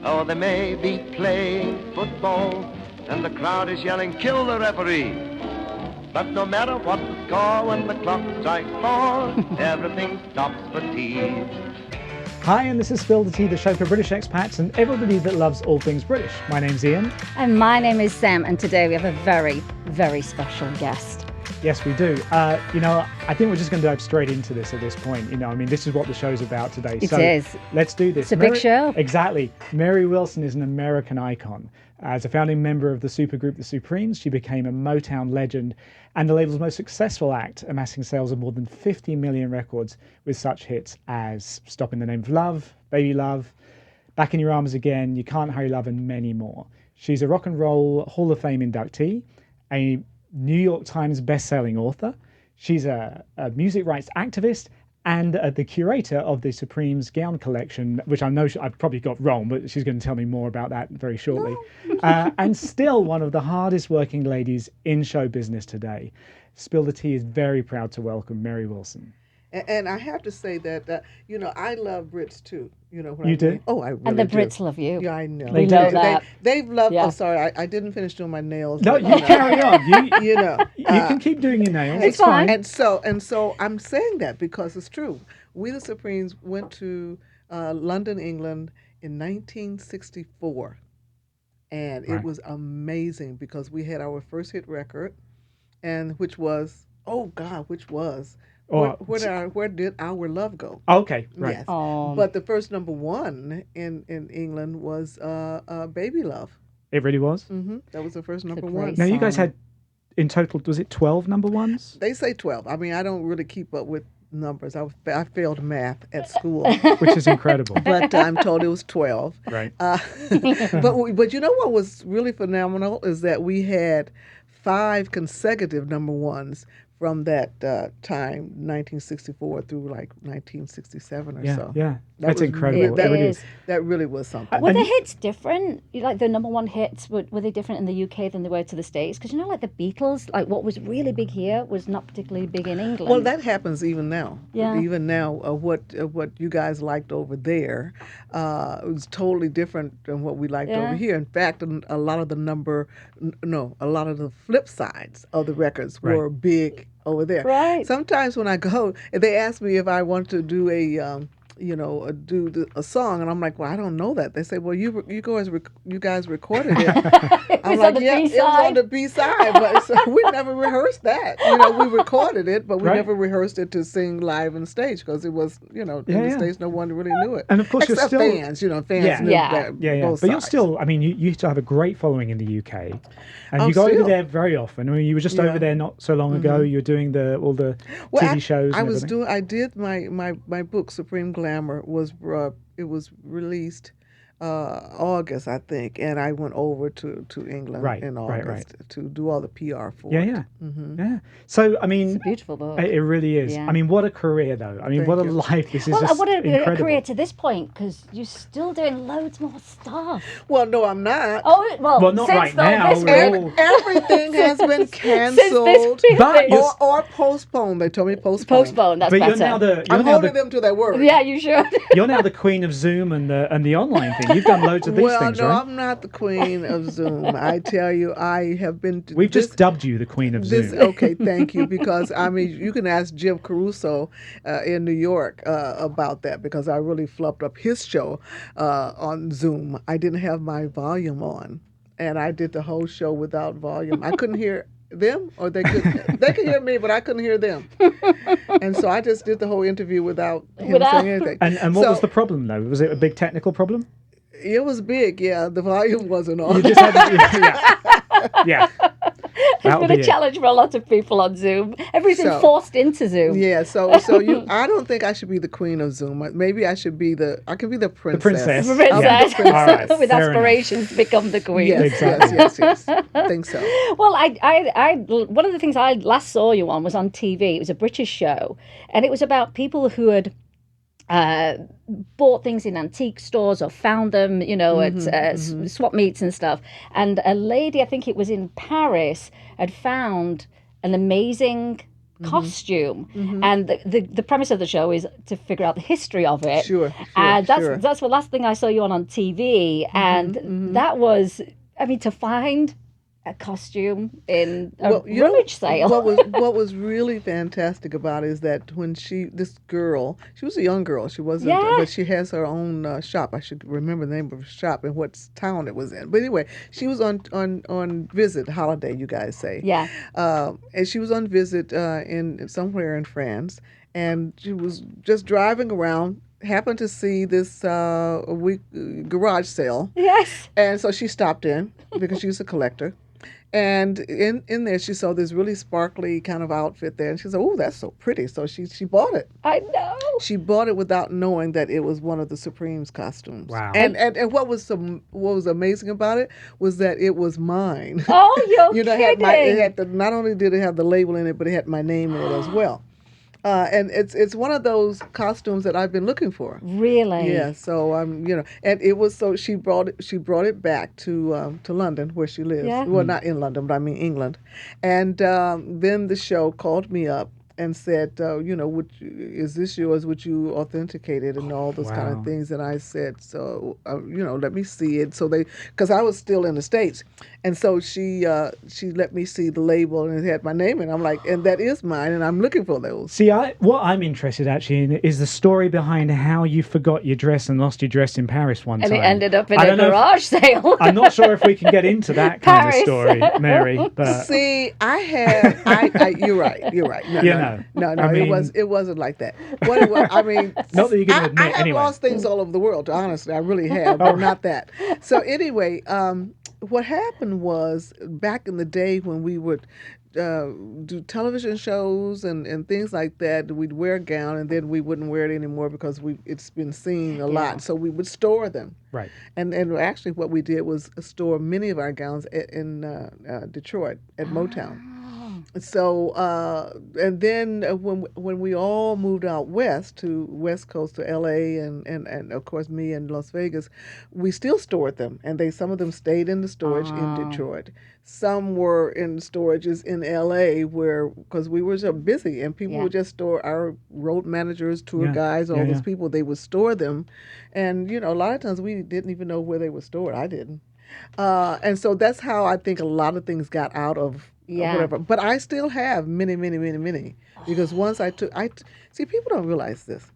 Oh, they may be playing football, and the crowd is yelling, kill the referee. But no matter what the score, when the clock strikes 4, everything stops for tea. Hi, and this is Spill the Tea, the show for British expats and everybody that loves all things British. My name's Ian. And my name is Sam, and today we have a very, very special guest. Yes, we do. I think we're just going to dive straight into this at this point. This is what the show's about today. It is. Let's do this. It's a big show. Exactly. Mary Wilson is an American icon. As a founding member of the supergroup The Supremes, she became a Motown legend and the label's most successful act, amassing sales of more than 50 million records with such hits as Stop in the Name of Love, Baby Love, Back in Your Arms Again, You Can't Hurry Love, and many more. She's a Rock and Roll Hall of Fame inductee, a New York Times best-selling author. She's a music rights activist and the curator of the Supremes gown collection, which I know I've probably got wrong, but she's going to tell me more about that very shortly. And still one of the hardest working ladies in show business today. Spill the Tea is very proud to welcome Mary Wilson. And I have to say that, I love Brits too. You know what You I do? mean? Oh, I really And the do. Brits love you. Yeah, I know. We know that. They've loved. Yeah. Oh, sorry, I didn't finish doing my nails. No, but, you carry on. You You can keep doing your nails. It's fine. And so I'm saying that because it's true. We the Supremes went to London, England in 1964, and Right. it was amazing because we had our first hit record, and which was where did our love go? Okay, right. Yes. Oh. But the first number one in England was Baby Love. It really was. That was the first number great one. Now, you guys song. had, in total, was it 12 number ones? They say 12. I mean, I don't really keep up with numbers. I failed math at school, Which is incredible. but I'm told it was 12. Right. But you know what was really phenomenal is that we had 5 consecutive number ones from that time, 1964 through like 1967 or so. Yeah. That That's was incredible. that It really is. is. That really was something. Were the hits different? Like the number one hits, were they different in the UK than they were to the States? Because like the Beatles, like what was really big here was not particularly big in England. Well, that happens even now. Yeah. Even now, what you guys liked over there was totally different than what we liked over here. In fact, a lot of the flip sides of the records were big over there. Right. Sometimes when I go, they ask me if I want to do a song, and I'm like, well, I don't know that. They say, well, you guys recorded it. I'm like, yeah, it was on the B-side, but we never rehearsed that. We recorded it, but we never rehearsed it to sing live on stage because it was, in the States, no one really knew it. And of course, except you're still fans, fans knew that. Yeah. Both But you're sides. still, you still have a great following in the UK. And Oh, you go over still. there very often. You were just over there not so long ago. You were doing all the TV shows. I did my book, Supreme Glamour, it was released August, I think, and I went over to England in August to do all the PR for it. Yeah. So, it's a beautiful book. it really is. Yeah. What a career, though. What a life. This is Well, just what a incredible. career to this point, because you're still doing loads more stuff. Well, no, I'm not. Oh, Well, not since right now, This we're week, all- Everything has been since canceled this week, But you're- or postponed. They told me postponed. postponed. That's But better. you're now the I'm holding them to their word. Yeah, you should. you're now the queen of Zoom and the online thing. You've done loads of these Well, things, no, right? I'm not the queen of Zoom. I tell you, I have been. We've just dubbed you the queen of Zoom. Okay, thank you. Because you can ask Jim Caruso in New York about that because I really flubbed up his show on Zoom. I didn't have my volume on, and I did the whole show without volume. I couldn't hear them, or they could hear me, but I couldn't hear them. And so I just did the whole interview without him saying anything. And what was the problem, though? Was it a big technical problem? It was big, yeah. The volume wasn't on. You just had to, yeah. It's been a challenge for a lot of people on Zoom. Everybody's been So- forced into Zoom. Yeah, so I don't think I should be the queen of Zoom. Maybe I should be I could be the princess. princess. Princess. Yeah. All right, With fair aspirations to become the queen. Yes, Exactly. yes. I think so. Well, I one of the things I last saw you on was on TV. It was a British show, and it was about people who had bought things in antique stores or found them, at swap meets and stuff. And a lady, I think it was in Paris, had found an amazing costume, and the premise of the show is to figure out the history of it. And that's the last thing I saw you on TV, and that was, I mean, to find a costume in a rummage sale. What was really fantastic about it is that when this girl, she was a young girl, she wasn't, but she has her own shop. I should remember the name of her shop and what town it was in. But anyway, she was on visit, holiday, you guys say. Yeah. And she was on visit in somewhere in France, and she was just driving around. Happened to see this garage sale. Yes. And so she stopped in because she's a collector. And in there, she saw this really sparkly kind of outfit there. And she said, oh, that's so pretty. So she bought it. I know. She bought it without knowing that it was one of the Supremes costumes. Wow. And what was amazing about it was that it was mine. Oh, you're kidding. Not only did it have the label in it, but it had my name in it as well. And it's one of those costumes that I've been looking for. Really? Yeah. So and it was she brought it back to London where she lives. Yeah. Well, not in London, but I mean England. And then the show called me up and said, is this yours? Would you authenticate it and all those kind of things? And I said, so let me see it. So because I was still in the States, and so she let me see the label and it had my name in it. I'm like, and that is mine, and I'm looking for those. See, what I'm interested actually in is the story behind how you forgot your dress and lost your dress in Paris one time. And it ended up in a garage sale. I'm not sure if we can get into that kind of story, Mary. But see, you're right. No, I mean, it wasn't like that. What it was, I mean, not that you're going to admit. I have lost things all over the world. Honestly, I really have, but not that. So anyway, what happened was back in the day when we would do television shows and things like that, we'd wear a gown and then we wouldn't wear it anymore because it's been seen a lot. So we would store them. Right. And actually, what we did was store many of our gowns in Detroit at Motown. So and then when we all moved out west to West Coast to L.A. and of course me in Las Vegas, we still stored them, and some of them stayed in the storage in Detroit. Some were in storages in L.A. because we were so busy and people would just store our road managers, tour guides, all those people. They would store them, and a lot of times we didn't even know where they were stored. I didn't, and so that's how I think a lot of things got out of. Whatever. But I still have many, because once see, people don't realize this.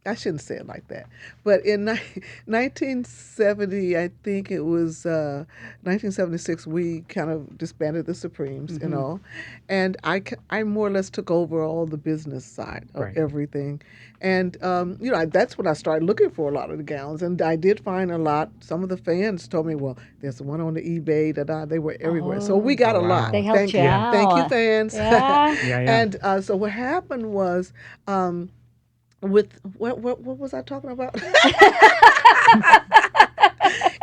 I shouldn't say it like that. But in 1970, I think it was 1976, we kind of disbanded the Supremes and all. And I more or less took over all the business side of everything. And, that's when I started looking for a lot of the gowns. And I did find a lot. Some of the fans told me, well, there's one on the eBay, they were everywhere. So we got a lot. They helped you out. Thank you, fans. Yeah. And so what happened was... with what was I talking about?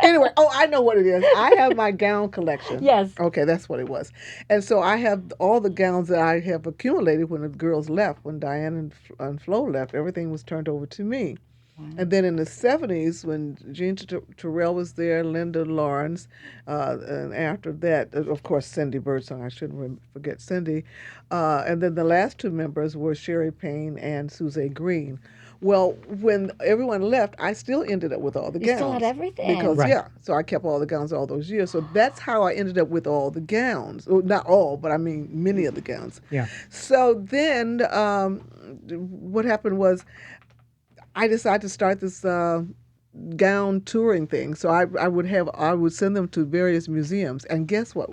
Anyway, I know what it is. I have my gown collection. Yes. Okay, that's what it was. And so I have all the gowns that I have accumulated when the girls left, when Diane and Flo left, everything was turned over to me. And then in the 70s, when Jean Terrell was there, Linda Lawrence, and after that, of course, Cindy Birdsong, I shouldn't forget Cindy. And then the last two members were Sherry Payne and Suzanne Green. Well, when everyone left, I still ended up with all the gowns. You still had everything. Because, so I kept all the gowns all those years. So that's how I ended up with all the gowns. Well, not all, but I mean many of the gowns. Yeah. So then what happened was, I decided to start this gown touring thing. So I would send them to various museums. And guess what?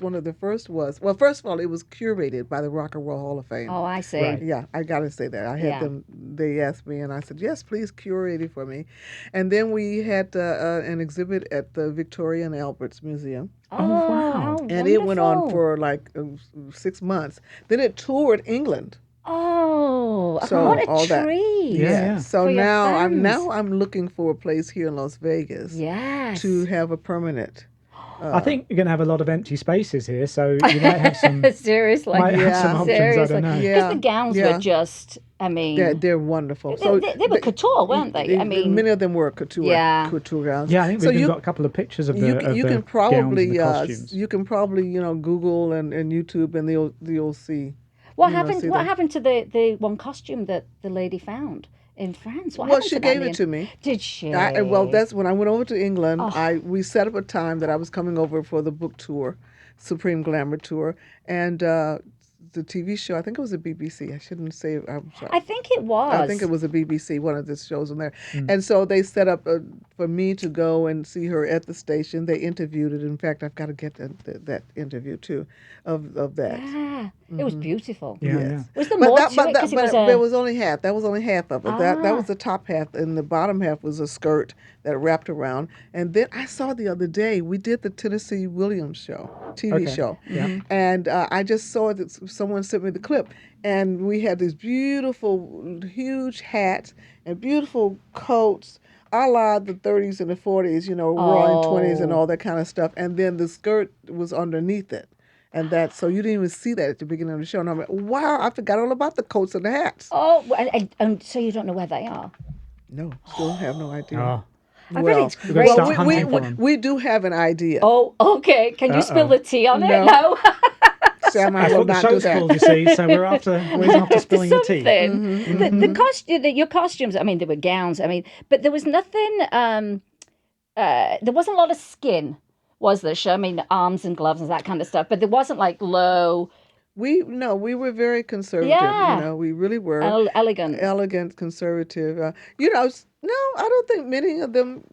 One of the first was, well, first of all, it was curated by the Rock and Roll Hall of Fame. Oh, I see. Right. Yeah, I got to say that. I had them, they asked me, and I said, yes, please curate it for me. And then we had an exhibit at the Victoria and Albert's Museum. Oh, wow. And it went on for like 6 months. Then it toured England. Oh, so what a all treat! Yeah. So now I'm looking for a place here in Las Vegas. Yes. To have a permanent. I think you're going to have a lot of empty spaces here, so you might have some. Seriously, have some options. Seriously. I don't know. Because the gowns were just, I mean, they're wonderful. They were couture, weren't they? I mean, many of them were couture gowns. Yeah, I think we've got a couple of pictures of the you can probably gowns and the costumes. you can probably Google and YouTube and you'll see. What happened to the one costume that the lady found in France? Well, she gave it to me. Did she? Well, that's when I went over to England. Oh. We set up a time that I was coming over for the book tour, Supreme Glamour tour, and the TV show. I think it was a BBC. I shouldn't say. I'm sorry. I think it was. I think it was a BBC, one of the shows on there. And so they set up for me to go and see her at the station. They interviewed it. In fact, I've got to get that interview too of that. Yeah, it was beautiful. Yeah, Yes. yeah. Was there more to it? But it was only half. That was only half of it. That was the top half, and the bottom half was a skirt that wrapped around. And then I saw the other day, we did the Tennessee Williams show, TV show. Yeah. And I just saw that someone sent me the clip. And we had these beautiful, huge hats and beautiful coats, a la the 30s and the 40s, roaring 20s and all that kind of stuff. And then the skirt was underneath it. And so you didn't even see that at the beginning of the show. And I'm like, wow, I forgot all about the coats and the hats. Oh, and so you don't know where they are? No, still have no idea. Oh. I bet it's great. We do have an idea. Oh, okay. Can you spill the tea on it? No. Sam, That's what the show's called, you see. So we're after spilling the tea. Your costumes. I mean, they were gowns. I mean, but there was nothing. There wasn't a lot of skin, was there? I mean, arms and gloves and that kind of stuff. But there wasn't like low. We were very conservative. Yeah. We really were Elegant, conservative. No, I don't think many of them.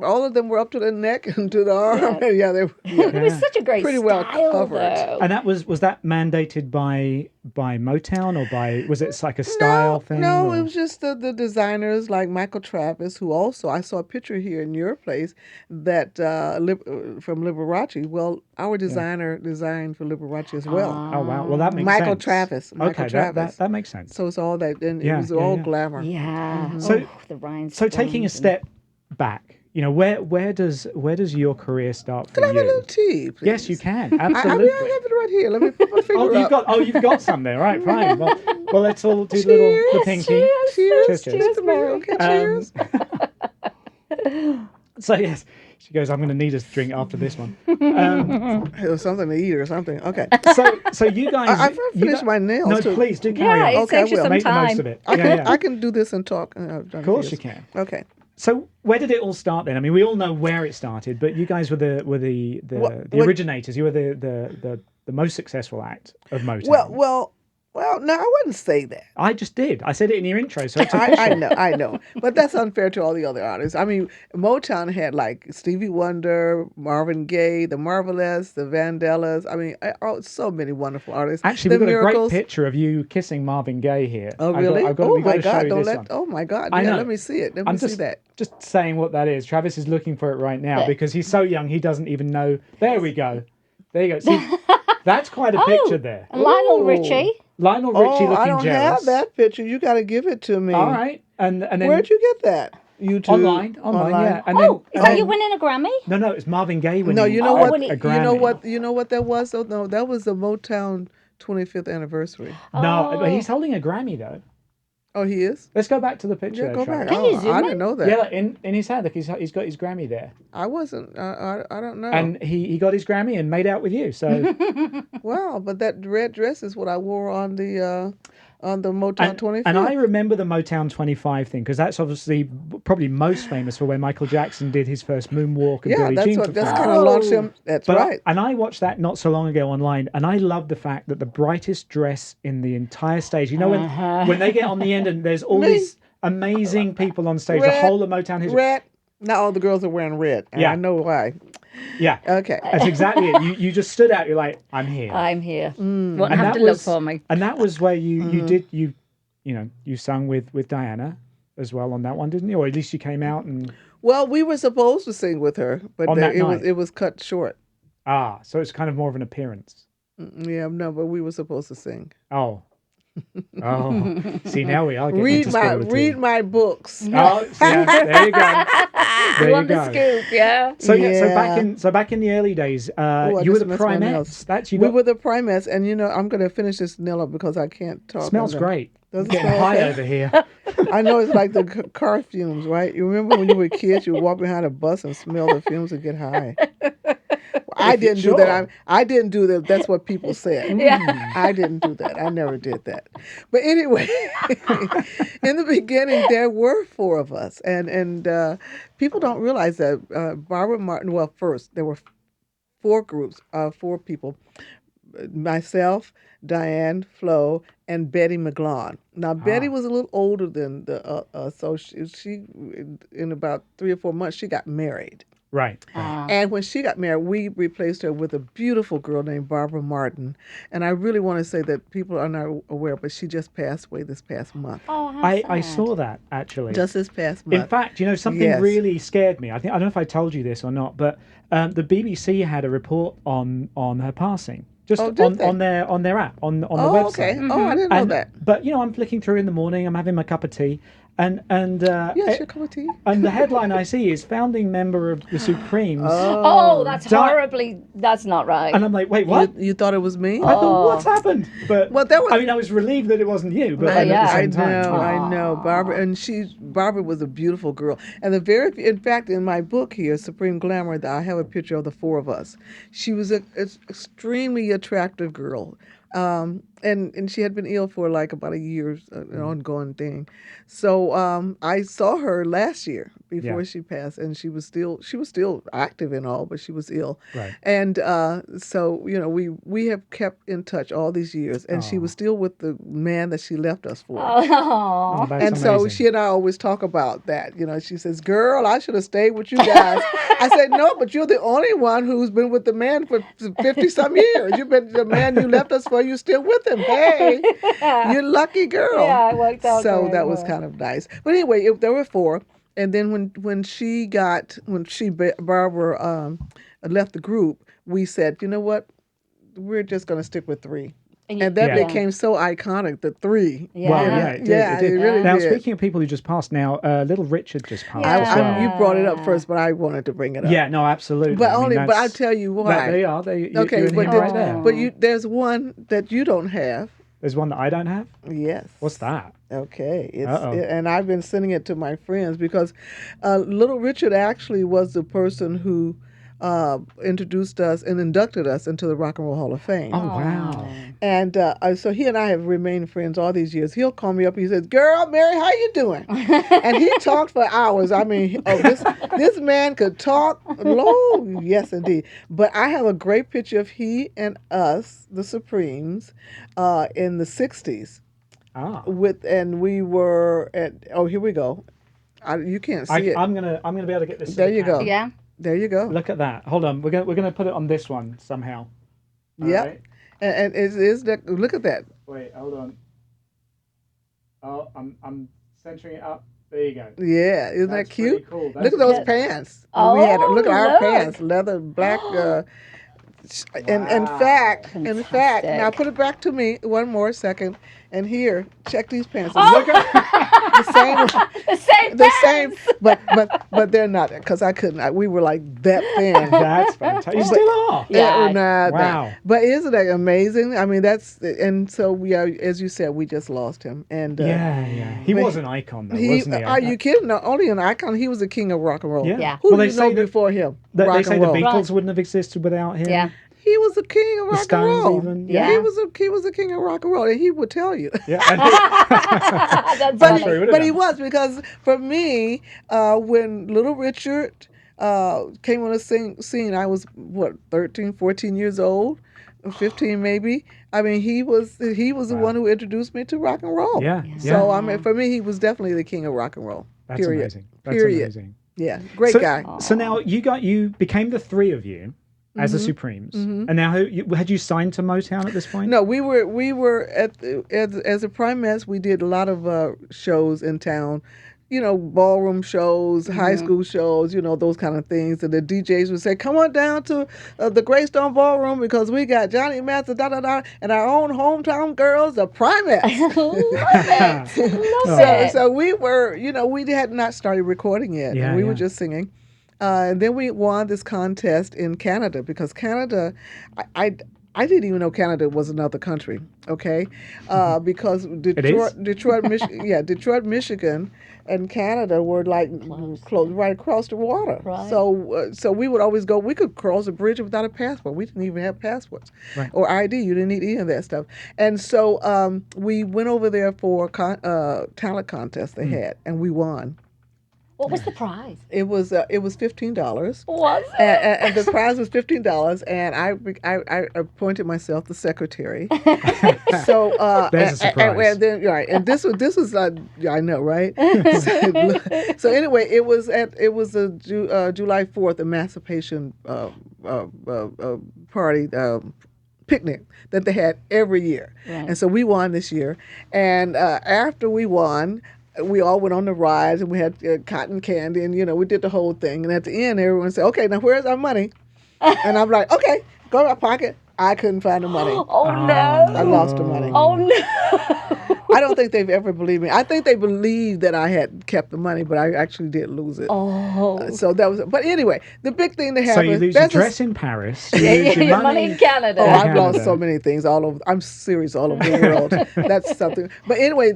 All of them were up to the neck and to the arm. Yeah, they were. Yeah. It was such a great pretty style, well covered. Though. And that was that mandated by Motown, or was it like a style thing? No, or? it was just the designers like Michael Travis, who also, I saw a picture here in your place that from Liberace. Well, our designer designed for Liberace as well. Oh wow, well that makes Michael sense. Travis. Michael Travis. That makes sense. So it's all that, and it was all glamour. Yeah. So the rhinestones. So taking a step back, where does your career start for Can I have you? a little tea, please? Yes, you can. Absolutely. I have it right here. Let me put my finger up. You've got some there, right? Fine. Well, let's all do the pinky. Cheers. Okay, cheers. So yes, she goes, I'm going to need a drink after this one. It was something to eat or something. Okay. So you guys, I've finished my nails. No, too. please do carry on. It saves you some Make time. the most of it. I can do this and talk. Of course you can. Okay. So where did it all start then? I mean, we all know where it started, but you guys were the originators. You were the most successful act of Motown. Well, no, I wouldn't say that. I just did. I said it in your intro, so it's official. I know. But that's unfair to all the other artists. I mean, Motown had like Stevie Wonder, Marvin Gaye, the Marvelettes, the Vandellas. I mean, so many wonderful artists. Actually, we've got a great picture of you kissing Marvin Gaye here. Oh, really? Oh, my God. Oh, my God. I know. Let me see it. Let me see that. Just saying what that is. Travis is looking for it right now because he's so young, he doesn't even know. There we go. There you go. See, that's quite a picture there. Lionel Richie. Lionel Richie looking jealous. I don't have that picture. You got to give it to me. All right. And then where'd you get that? YouTube. Online, yeah. And is that you winning a Grammy? No, it's Marvin Gaye winning. No, you know what? A Grammy. You know what that was? Oh, no, that was the Motown 25th anniversary. No, but he's holding a Grammy though. Oh, he is? Let's go back to the picture. Yeah, go back. Can you zoom I didn't know that. Yeah, in his hand. Look, he's got his Grammy there. I wasn't. I don't know. And he got his Grammy and made out with you. So. Wow, but that red dress is what I wore on the Motown 25. And I remember the Motown 25 thing because that's obviously probably most famous for when Michael Jackson did his first moonwalk and Billie Jean. That's kind of launched him. That's right. And I watched that not so long ago online, and I love the fact that the brightest dress in the entire stage. You know when they get on the end and there's all these amazing people on stage, the whole of Motown history. Red. Now all the girls are wearing red. And I know why. Yeah. Okay. That's exactly it. You just stood out. You're like, I'm here. I'm here. Won't have to look for me. And that was where you sung with Diana as well on that one, didn't you? Or at least you came out and. Well, we were supposed to sing with her, but it was cut short. Ah, so it's kind of more of an appearance. Yeah, no, but we were supposed to sing. Oh. See, now we are getting read my books. Oh, there you go. There you go. The scoop, yeah. So back in the early days, you were the Primettes. We were the Primettes, and I'm going to finish this nail up because I can't talk. Smells great. Doesn't getting high over here. I know it's like the car fumes, right? You remember when you were kids, you would walk behind a bus and smell the fumes and get high. I didn't do Sure. that. I didn't do that. That's what people said. Yeah. I didn't do that. I never did that. But anyway, in the beginning, there were four of us, and people don't realize that Barbara Martin. Well, first there were four groups, four people: myself, Diane, Flo, and Betty McGlon. Now, Betty was a little older than so she in about 3 or 4 months she got married. Right. And when she got married, we replaced her with a beautiful girl named Barbara Martin. And I really want to say that people are not aware, but she just passed away this past month. Oh, how I sad. saw that actually. Just this past month. In fact, something Yes. really scared me. I don't know if I told you this or not, but the BBC had a report on her passing. Just did they? on their app on the Oh, website. okay. Oh, I didn't know that. But I'm flicking through in the morning. I'm having my cup of tea, and Yes, your cup of tea. and the headline I see is founding member of the Supremes. Oh, that's not right. And I'm like, wait, what? You thought it was me? I thought, what's happened? But Well, that was- I was relieved that it wasn't you. But Yeah, at the yeah. same time, I know. Barbara, and Barbara was a beautiful girl. And in fact, in my book here, Supreme Glamour, I have a picture of the four of us. She was an extremely attractive girl. And she had been ill for like about a year, an ongoing thing. So I saw her last year before she passed, and she was still active and all, but she was ill. Right. And so we have kept in touch all these years, and she was still with the man that she left us for. Oh. that's And so amazing. she and I always talk about that. She says, "Girl, I should have stayed with you guys." I said, "No, but you're the only one who's been with the man for 50-some years. You've been the man you left us for. You're still with him. Hey, you're lucky girl." Yeah, it worked out So very that was well. kind of nice. But anyway, there were four. And then when Barbara left the group, we said, you know what? We're just going to stick with three. And that Yeah. became so iconic, the three. Yeah. Well, yeah, it did. Yeah, it did. it really Now, did. speaking of people who just passed, now Little Richard just passed Yeah. as well. You brought it up first, but I wanted to bring it up. Yeah, no, absolutely. But I mean, but I'll that's- tell you why. They are. You're in but him right there. there's one that you don't have. There's one that I don't have. Yes. What's that? Okay, Uh-oh. and I've been sending it to my friends because Little Richard actually was the person who introduced us and inducted us into the Rock and Roll Hall of Fame. Oh, wow. And so he and I have remained friends all these years. He'll call me up. He says, "Girl, Mary, how you doing?" And he talked for hours. I mean, this man could talk. Lord, yes, indeed. But I have a great picture of he and us, the Supremes, in the '60s. Ah. And we were at. Oh, here we go. You can't see it. I'm gonna be able to get this. to There the you go. camera. Yeah. There you go. Look at that. Hold on. We're gonna put it on this one somehow. All Yep. right. And is that? Look at that. Wait. Hold on. Oh, I'm centering it up. There you go. Yeah, isn't That's that cute? pretty cool. Look at those That's- pants. Oh, look at our look. pants, leather, black. And in Wow. fact, Fantastic. now put it back to me one more second. And here, check these pants. Oh. Look at the same, The same. the same, but they're not because I couldn't. We were like that thin. That's fantastic. You still are. Yeah. Wow. But isn't that amazing? I mean, and so we are, as you said, we just lost him. And Yeah. He but was an icon, though, wasn't he? Are you kidding? Not only an icon, he was a king of rock and roll. Yeah. Yeah. Who Well, do they you know say that- before him? They rock say and the roll. Beatles wouldn't have existed without him. Yeah. He was a king of The rock and Stones roll. even. Yeah. He was a king of rock and roll, and he would tell you. Yeah. That's But- funny. Sure he would've But he done. was, because for me, when Little Richard came on the scene, I was 13, 14 years old, 15 maybe. I mean, he was the Wow. one who introduced me to rock and roll. Yeah. So I mean, for me, he was definitely the king of rock and roll. That's period. amazing. That's Period. amazing. Yeah, great so, guy. So now you became the three of you as the Supremes, and now had you signed to Motown at this point? No, we were as a Primettes. We did a lot of shows in town, ballroom shows, high school shows, those kind of things. And the DJs would say, "Come on down to the Greystone Ballroom because we got Johnny Mathis, da da da, and our own hometown girls, the Primettes." So we were, we had not started recording yet, Yeah, and we were yeah. just singing. And then we won this contest in Canada because Canada, I I didn't even know Canada was another country, okay? Because Detroit, Michigan, and Canada were like close right across the water. Right. So we would always go. We could cross a bridge without a passport. We didn't even have passports or ID. You didn't need any of that stuff. And so we went over there for a talent contest they had, and we won. What was the prize? It was $15. Was it? And the prize was $15, and I appointed myself the secretary. So there's a surprise. And then and this was I know, right? So anyway, it was a July 4th emancipation party. Picnic that they had every year. Right. And so we won this year. And after we won, we all went on the rides, and we had cotton candy, and, we did the whole thing. And at the end, everyone said, okay, now where's our money? And I'm like, okay, go to my pocket. I couldn't find the money. Oh, no. I lost the money. Oh, no. I don't think they've ever believed me. I think they believed that I had kept the money, but I actually did lose it. Oh. So that was, but anyway, the big thing that happened. So you lose your dress in Paris. You lose your money in Canada. Oh, I've lost so many things all over. I'm serious, all over the world. That's something. But anyway,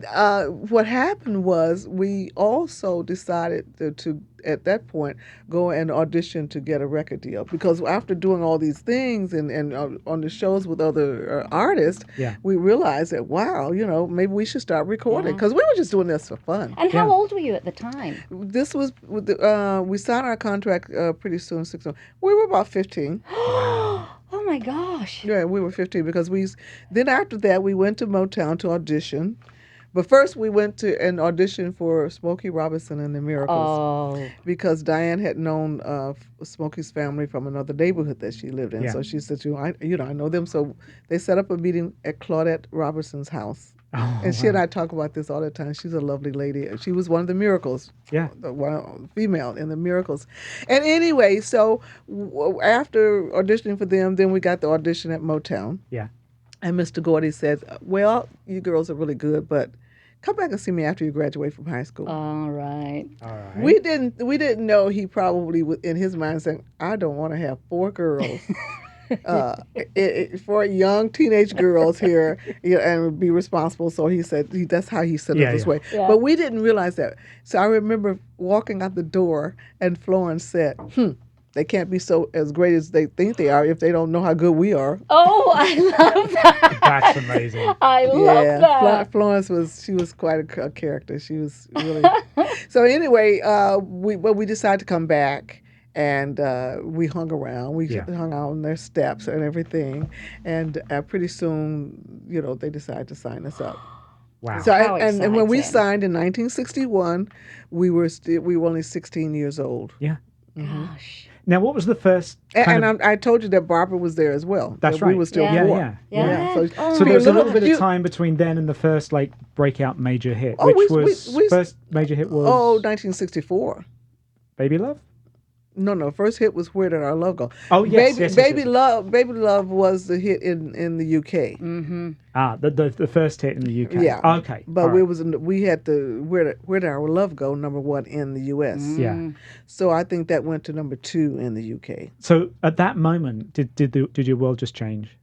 what happened was we also decided to at that point go and audition to get a record deal, because after doing all these things and on the shows with other artists, we realized that maybe we should start recording, because we were just doing this for fun. And how old were you at the time? This was we signed our contract pretty soon. We were about 15. Oh my gosh! Yeah, we were 15 because then after that we went to Motown to audition. But first, we went to an audition for Smokey Robinson and the Miracles, because Diane had known Smokey's family from another neighborhood that she lived in. So she said, I know them. So they set up a meeting at Claudette Robertson's house. And she and I talk about this all the time. She's a lovely lady. She was one of the Miracles. Yeah. One female in the Miracles. And anyway, so after auditioning for them, then we got the audition at Motown. Yeah. And Mr. Gordy said, well, you girls are really good, but come back and see me after you graduate from high school. All right. We didn't know he probably was in his mind saying, I don't want to have 4 girls, 4 young teenage girls here, and be responsible. So he said, that's how he said it this way. Yeah. But we didn't realize that. So I remember walking out the door, and Florence said, they can't be as great as they think they are if they don't know how good we are. Oh, I love that. That's amazing. I love that. Florence was quite a character. She was really. So anyway, we decided to come back, and we hung around. We hung out on their steps and everything, and pretty soon, they decided to sign us up. Wow! So and when we signed in 1961, we were only 16 years old. Yeah. Mm-hmm. Gosh. Now, what was the first? I told you that Barbara was there as well. That's right. We were still 4. Yeah. So there was a little bit of time between then and the first breakout major hit, first major hit was 1964. Baby Love. No. First hit was Where Did Our Love Go? Oh yes, Baby Love was the hit in the UK. Mm-hmm. The first hit in the UK. Yeah. Okay. But we had the Where Did Our Love Go #1 in the US. Yeah. So I think that went to #2 in the UK. So at that moment, did your world just change?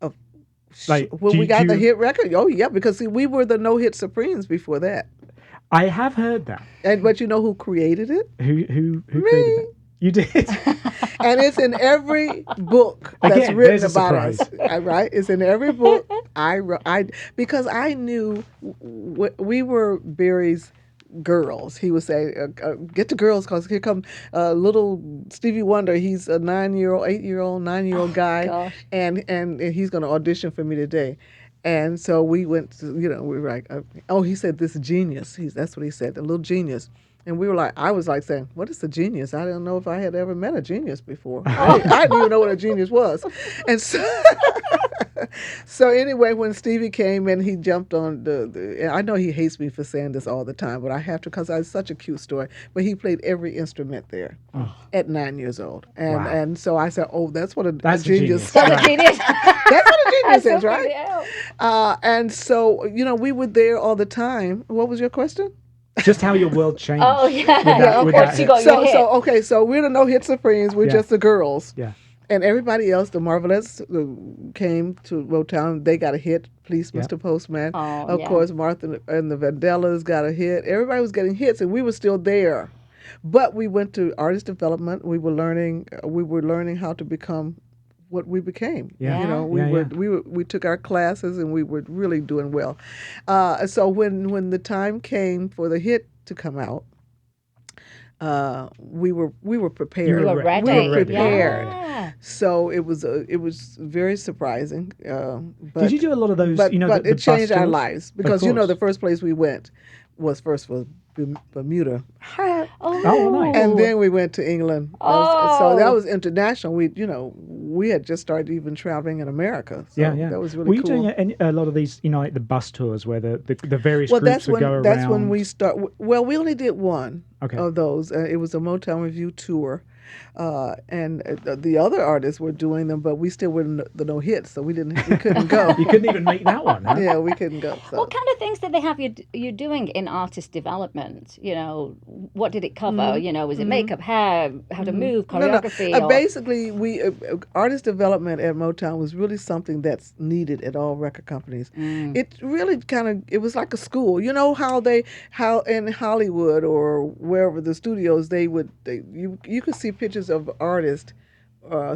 When we got the hit record, because we were the no-hit Supremes before that. I have heard that. But you know who created it? Who created it? You did. And it's in every book that's written about us. Right? It's in every book. Because I knew we were Barry's girls. He would say, get the girls, because here come little Stevie Wonder. He's a 9-year-old guy. And he's going to audition for me today. And so we went to, we were like, he said this genius. That's what he said, a little genius. And we were like, I was like saying, what is a genius? I don't know if I had ever met a genius before. I didn't even know what a genius was. And so anyway, when Stevie came in, he jumped on and I know he hates me for saying this all the time, but I have to, because it's such a cute story. But he played every instrument there at 9 years old. And so I said, that's what a genius. That's a genius. That's what a genius is, right? And so, we were there all the time. What was your question? Just how your world changed. Oh, yeah. So we're the no-hit Supremes. We're just the girls. Yeah. And everybody else, the Marvelettes came to Motown. They got a hit. Please, Mr. Postman. Of course, Martha and the Vandellas got a hit. Everybody was getting hits, and we were still there. But we went to artist development. We were learning how to become what we became. Yeah. You know, we took our classes, and we were really doing well. So when the time came for the hit to come out, we were prepared. You were ready. We were prepared. Yeah. So it was very surprising. But did you do a lot of those? But, you know, but the it changed bus our tours? lives because the first place we went was Bermuda. Oh, nice. And then we went to England. So that was international. We had just started even traveling in America. So that was really cool. Were you doing a lot of these, like the bus tours where the various Well, groups would go around? that's when we start. Well, we only did one of those. It was a Motown Review tour. And the other artists were doing them, but we still were the no hits, so we couldn't go. You couldn't even make that one, huh? Yeah, we couldn't go. So. What kind of things did they have you doing in artist development? What did it cover? Was it makeup, hair, how to move, choreography? No. Basically, we artist development at Motown was really something that's needed at all record companies. It really it was like a school. You know how in Hollywood or wherever the studios you could see pictures of artists,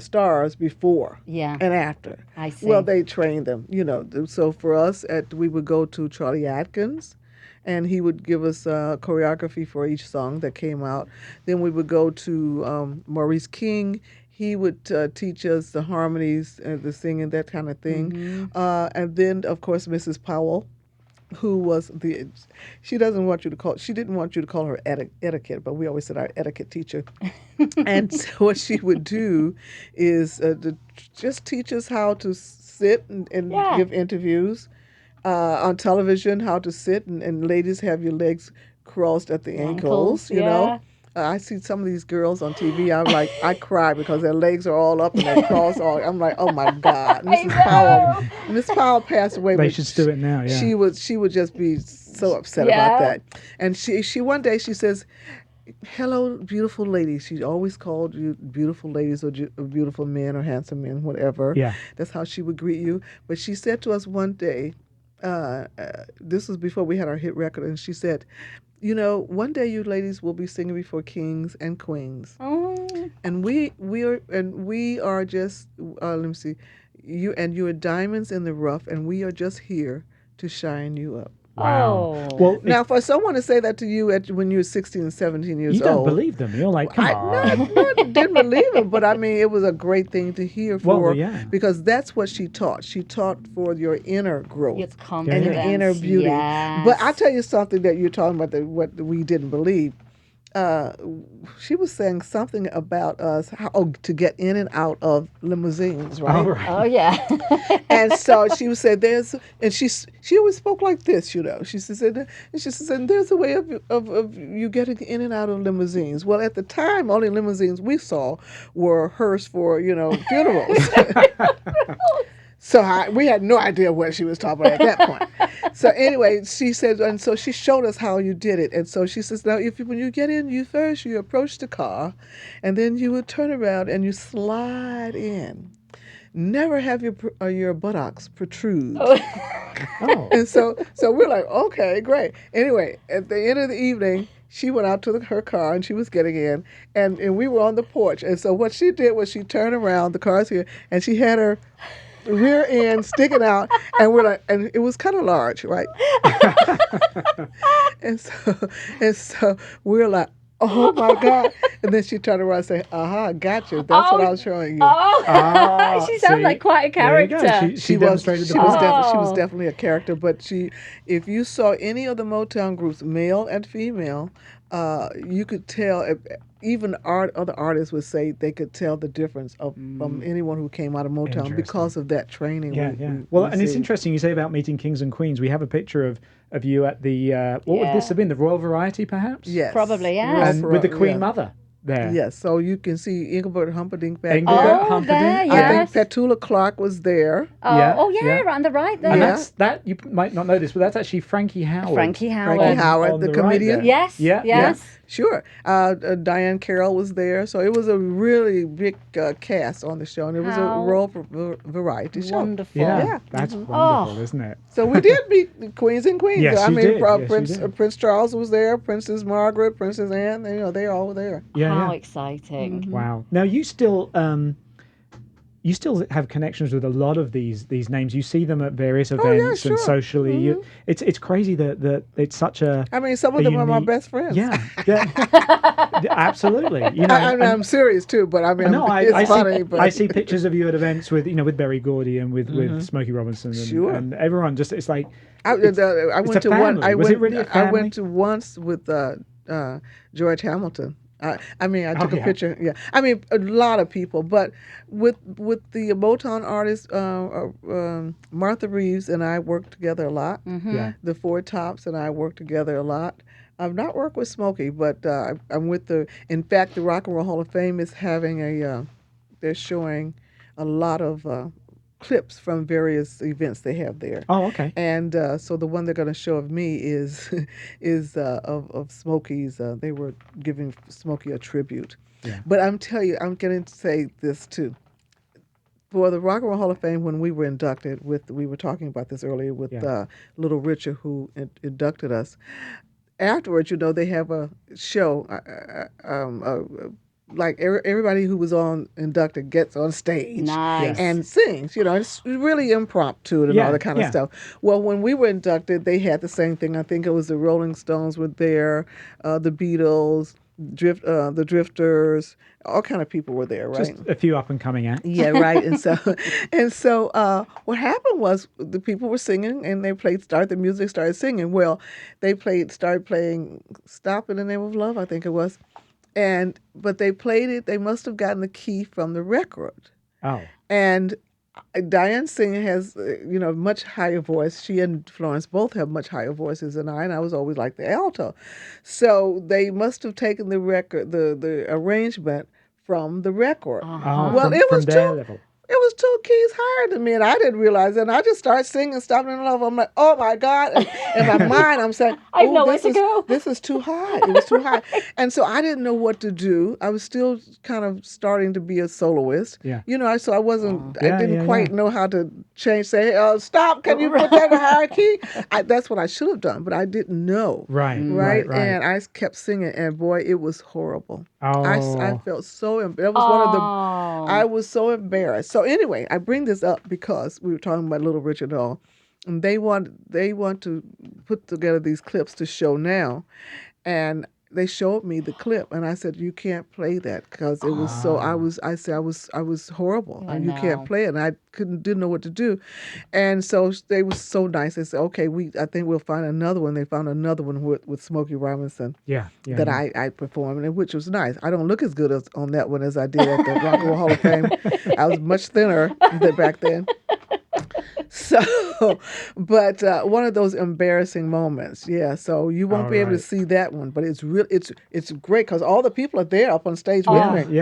stars before and after. I see. Well, they trained them, So for us, we would go to Charlie Atkins, and he would give us choreography for each song that came out. Then we would go to Maurice King. He would teach us the harmonies and the singing, that kind of thing. And then, of course, Mrs. Powell, who was she didn't want you to call her etiquette, but we always said our etiquette teacher. And so what she would do is to just teach us how to sit and give interviews on television, how to sit and ladies, have your legs crossed at the ankles, you know. I see some of these girls on TV. I'm like, I cry because their legs are all up and they're crossed. I'm like, oh my God, Miss Powell passed away. They should do it now. Yeah, she would just be so upset about that. And she one day she says, "Hello, beautiful ladies." She always called you beautiful ladies or beautiful men or handsome men, whatever. Yeah, that's how she would greet you. But she said to us one day, this was before we had our hit record, and she said, one day you ladies will be singing before kings and queens. And we are just let me see, you are diamonds in the rough, and we are just here to shine you up. Wow. Well, now for someone to say that to you when you're 16 and 17 years old, you don't believe them. You're like, come on. No, didn't believe them, but I mean, it was a great thing to hear because that's what she taught. She taught for your inner growth, your confidence, and your inner beauty. Yes. But I tell you something that you're talking about what we didn't believe. She was saying something about us to get in and out of limousines, right? Oh, right. Oh yeah. And so she would say, she always spoke like this, She said, there's a way of you getting in and out of limousines. Well, at the time, only limousines we saw were hearse for funerals. So we had no idea what she was talking about at that point. So anyway, she said, and so she showed us how you did it. And so she says, now when you get in, you approach the car, and then you would turn around and you slide in. Never have your buttocks protrude. Oh. And so we're like, okay, great. Anyway, at the end of the evening, she went out to her car and she was getting in, and we were on the porch. And so what she did was she turned around, the car's here, and she had her rear end sticking out, and we're like, and it was kind of large, right? and so we're like, oh my God! And then she turned around and said, got you. That's what I was showing you. She sounds like quite a character. She demonstrated she was definitely a character. But if you saw any of the Motown groups, male and female, you could tell. Even other artists would say they could tell the difference from anyone who came out of Motown because of that training. Well, it's interesting you say about meeting kings and queens. We have a picture of you at the, what would this have been, the Royal Variety perhaps? Yes. Probably, yeah. And with the Queen Mother there. Yes, so you can see Engelbert Humperdinck back Humperdinck. There, yes. I think Petula Clark was there. On the right there. And that, you might not know this, but that's actually Frankie Howard. Frankie Howard, the comedian. Right yes. Sure. Diane Carroll was there, so it was a really big cast on the show, and it was a role variety show. Wonderful. Yeah, that's wonderful, isn't it? So we did meet queens and queens. Yes, you did. Prince Charles was there, Princess Margaret, Princess Anne. They all were there. How exciting! Wow. Now you still have connections with a lot of these names. You see them at various events and socially. It's crazy that it's such a. I mean, some of them are my best friends. Yeah, absolutely. I'm serious too, but I mean, it's funny. I see pictures of you at events with Berry Gordy and with Smokey Robinson and everyone. Just it's like I went to one. Was it really a family? I went to once with George Hamilton. I took a picture. Yeah, I mean, a lot of people, but with the Motown artist, Martha Reeves and I worked together a lot. The Four Tops and I worked together a lot. I've not worked with Smokey, but I'm with in fact, the Rock and Roll Hall of Fame is having they're showing a lot of clips from various events they have there. Oh, okay. And so the one they're going to show of me is of Smokey's. They were giving Smokey a tribute. Yeah. But I'm telling you, I'm going to say this too. For the Rock and Roll Hall of Fame, when we were inducted, we were talking about this earlier with Little Richard, who inducted us. Afterwards, they have a show. Like everybody who was inducted gets on stage and sings. It's really impromptu and all that kind of stuff. Well, when we were inducted, they had the same thing. I think it was the Rolling Stones were there, the Beatles, the Drifters, all kind of people were there, right? Just a few up and coming acts. Yeah, right. And so what happened was the people were singing and they the music started singing. Well, they started playing "Stop in the Name of Love," I think it was. But they played it. They must have gotten the key from the record. Oh. And Diane Singer has, much higher voice. She and Florence both have much higher voices than I, and I was always like the alto. So they must have taken the record, the arrangement from the record. Well, it was their level. It was 2 keys higher than me, and I didn't realize it. And I just started singing "Stopping in Love." I'm like, oh, my God. And in my mind, I'm saying, I know where to go. This is too high. It was too high. And so I didn't know what to do. I was still kind of starting to be a soloist. Yeah. So I wasn't, I didn't quite know how to say, stop, can you put that in a higher key? That's what I should have done, but I didn't know. Right. And I kept singing, and boy, it was horrible. Oh. I felt so embarrassed. That was one of the, I was so embarrassed. So anyway, I bring this up because we were talking about Little Richard and all, and they want to put together these clips to show now, and they showed me the clip, and I said, you can't play that because it was so. I was horrible. And you can't play it, and I didn't know what to do, and so they were so nice. They said, okay, I think we'll find another one. They found another one with Smokey Robinson. That I performed, and which was nice. I don't look as good on that one as I did at the Rock and Roll Hall of Fame. I was much thinner back then. So, but one of those embarrassing moments, so you won't be able to see that one, but it's great because all the people are there up on stage with me.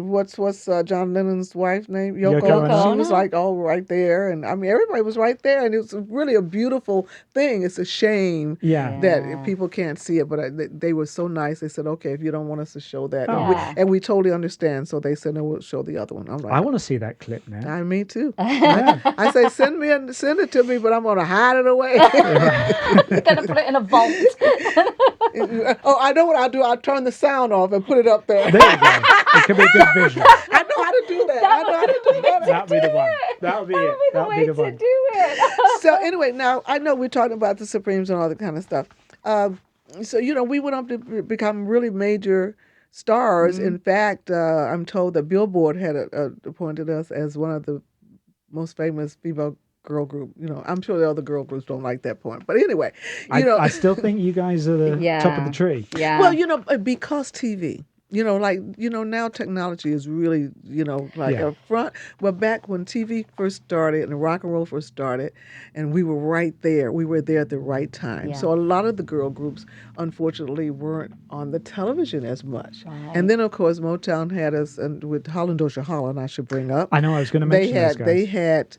What's John Lennon's wife's name? Yoko Ono. She was like all right there, and I mean everybody was right there, and it's really a beautiful thing. It's a shame that people can't see it, but they were so nice. They said, okay, if you don't want us to show that, and we totally understand. So they said, no, we'll show the other one. I'm like, I want to see that clip now. Me too. I say, send it to me, but I'm going to hide it away. You're going to put it in a vault. I know what I'll do. I'll turn the sound off and put it up there. There you go. It could be a good visual. I know how to do that. That'll be the one. That'll be it. That'll be the way to do it. So anyway, now I know we're talking about the Supremes and all that kind of stuff. So, we went up to become really major stars. In fact, I'm told that Billboard had appointed us as one of the most famous female girl group. I'm sure the other girl groups don't like that point. But anyway, I still think you guys are the top of the tree. Yeah. Well, because TV. now technology is really, a front. Well, back when TV first started and rock and roll first started, and we were right there. We were there at the right time. Yeah. So a lot of the girl groups, unfortunately, weren't on the television as much. Right. And then, of course, Motown had us, and with Holland Dozier Holland, I should bring up. I know, I was going to mention those guys. They had,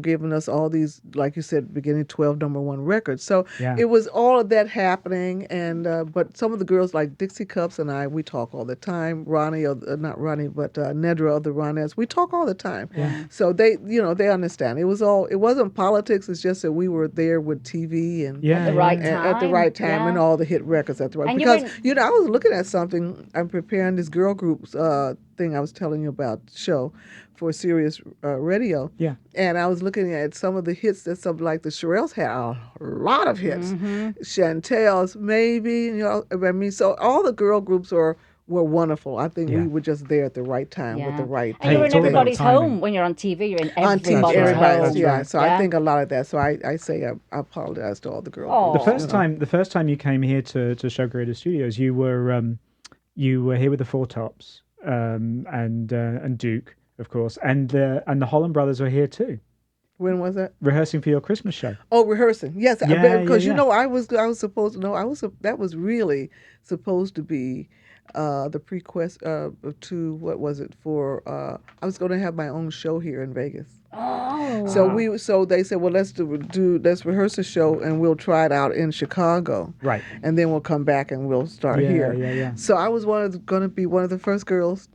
given us all these, like you said, beginning 12 #1 records. So it was all of that happening. And but some of the girls like Dixie Cups and I, we talk all the time. Not Ronnie, but Nedra of the Ronettes, we talk all the time. Yeah. So they understand. It wasn't politics. It's just that we were there with TV and at the right time. At the right time and all the hit records at the right time. Because I was looking at something. I'm preparing this girl groups thing I was telling you about show for Sirius Radio. Yeah. And I was looking at some of the hits that like the Shirelles had a lot of hits. Chantel's maybe, so all the girl groups were wonderful. I think we were just there at the right time with the right. And you're in everybody's home when you're on TV. You're in everybody's home. Yeah. So I think a lot of that. So I say I apologize to all the girls. The first time you came here to Show Creative Studios, you were here with the Four Tops and Duke, of course, and the Holland Brothers were here too. When was that? Rehearsing for your Christmas show. Oh, rehearsing. Yes, because I was supposed to know. That was really supposed to be the prequest to what was it for? I was going to have my own show here in Vegas. Oh. So they said, well, let's rehearse a show and we'll try it out in Chicago. Right. And then we'll come back and we'll start here. Yeah. So I was going to be one of the first girls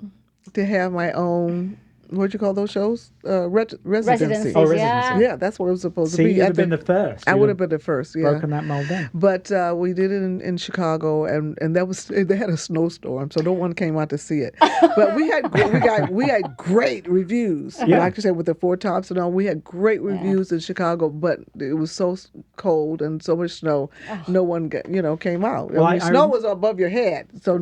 to have my own. What'd you call those shows? Residency. Oh, residency. Yeah, that's what it was supposed to be. You would have been the first. I would have been the first, yeah. Broken that mold then. But we did it in Chicago, and they had a snowstorm, so no one came out to see it. But we had great reviews. Yeah. Like you said, with the Four Tops and all, we had great reviews in Chicago, but it was so cold and so much snow, no one came out. Well, snow was above your head, so